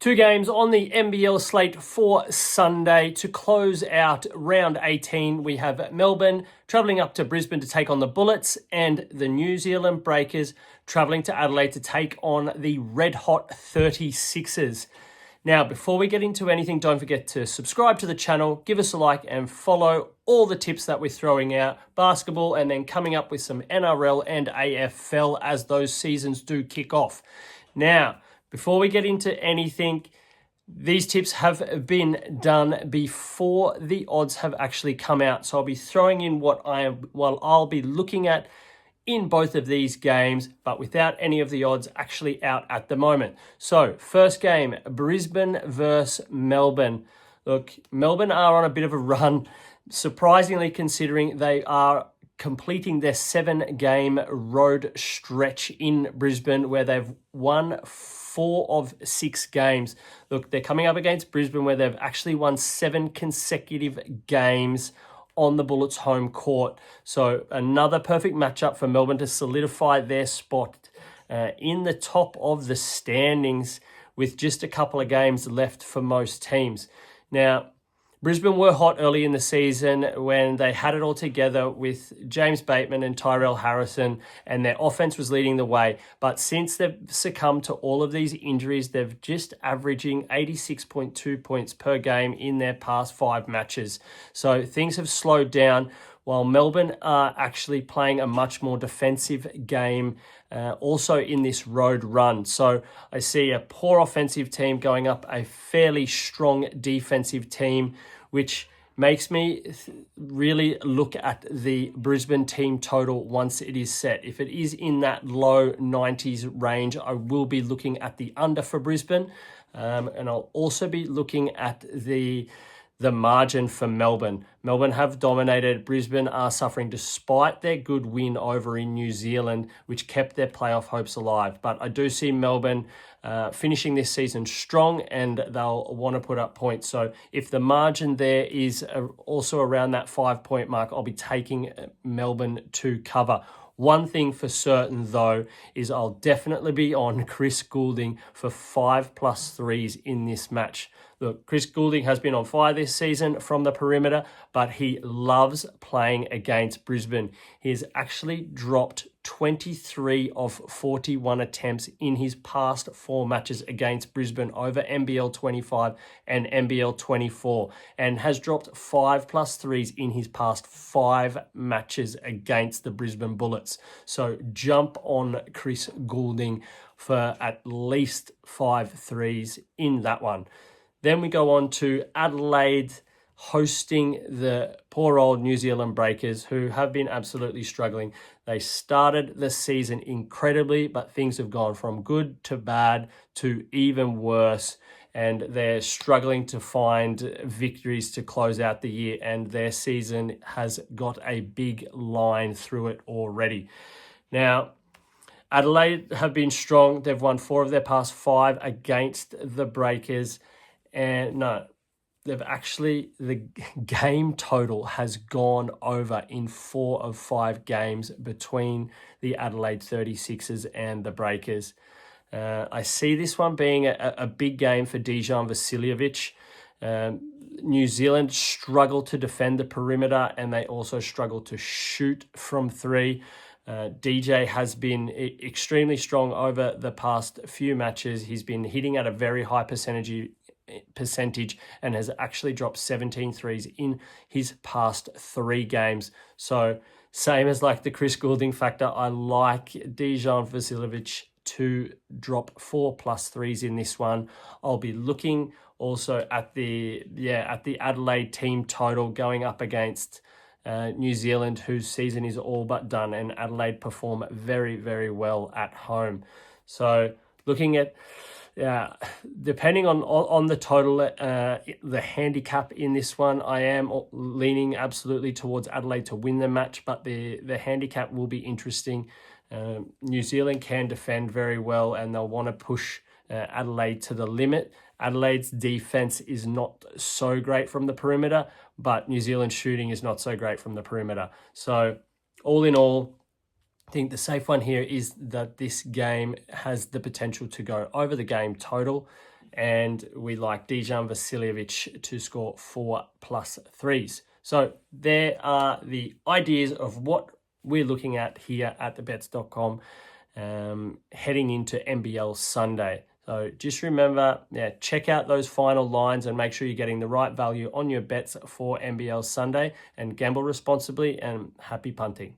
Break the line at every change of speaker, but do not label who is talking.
Two games on the NBL slate for Sunday. To close out round 18, we have Melbourne travelling up to Brisbane to take on the Bullets, and the New Zealand Breakers travelling to Adelaide to take on the red-hot 36ers. Now, before we get into anything, don't forget to subscribe to the channel, give us a like, and follow all the tips that we're throwing out. Basketball, and then coming up with some NRL and AFL as those seasons do kick off. Now, before we get into anything, these tips have been done before the odds have actually come out. So I'll be throwing in what I'll be looking at in both of these games, but without any of the odds actually out at the moment. So first game, Brisbane versus Melbourne. Look, Melbourne are on a bit of a run, surprisingly considering they are completing their 7-game road stretch in Brisbane where they've won 4 of 6 games. Look, they're coming up against Brisbane where they've actually won 7 consecutive games on the Bullets' home court. So another perfect matchup for Melbourne to solidify their spot in the top of the standings with just a couple of games left for most teams. Now, Brisbane were hot early in the season when they had it all together with James Bateman and Tyrell Harrison, and their offense was leading the way. But since they've succumbed to all of these injuries, they've just averaging 86.2 points per game in their past 5 matches. So things have slowed down, while Melbourne are actually playing a much more defensive game also in this road run. So I see a poor offensive team going up a fairly strong defensive team, which makes me really look at the Brisbane team total once it is set. If it is in that low 90s range, I will be looking at the under for Brisbane. And I'll also be looking at the margin for Melbourne. Melbourne have dominated. Brisbane are suffering despite their good win over in New Zealand, which kept their playoff hopes alive. But I do see Melbourne finishing this season strong, and they'll want to put up points. So if the margin there is also around that 5-point mark, I'll be taking Melbourne to cover. One thing for certain, though, is I'll definitely be on Chris Goulding for 5+ threes in this match. Look, Chris Goulding has been on fire this season from the perimeter, but he loves playing against Brisbane. He has actually dropped 23 of 41 attempts in his past 4 matches against Brisbane over NBL 25 and NBL 24, and has dropped 5+ threes in his past 5 matches against the Brisbane Bullets. So jump on Chris Goulding for at least 5 threes in that one. Then we go on to Adelaide hosting the poor old New Zealand Breakers, who have been absolutely struggling. They started the season incredibly, but things have gone from good to bad to even worse, and they're struggling to find victories to close out the year, and their season has got a big line through it already. Now, Adelaide have been strong. They've won 4 of their past 5 against the Breakers. And no, the game total has gone over in 4 of 5 games between the Adelaide 36ers and the Breakers. I see this one being a big game for Dejan Vasiljevic. New Zealand struggle to defend the perimeter, and they also struggle to shoot from 3. DJ has been extremely strong over the past few matches. He's been hitting at a very high percentage and has actually dropped 17 threes in his past 3 games. So same as like the Chris Goulding factor, I like Dejan Vasiljevic to drop 4+ threes in this one. I'll be looking also at the Adelaide team total going up against New Zealand, whose season is all but done, and Adelaide perform very, very well at home. So looking at depending on the total, the handicap in this one, I am leaning absolutely towards Adelaide to win the match, but the handicap will be interesting. New Zealand can defend very well, and they'll want to push Adelaide to the limit. Adelaide's defense is not so great from the perimeter, but New Zealand's shooting is not so great from the perimeter. So all in all, I think the safe one here is that this game has the potential to go over the game total. and we like Dejan Vasiljevic to score 4+ threes. So there are the ideas of what we're looking at here at thebets.com heading into NBL Sunday. So just remember, check out those final lines and make sure you're getting the right value on your bets for NBL Sunday, and gamble responsibly, and happy punting.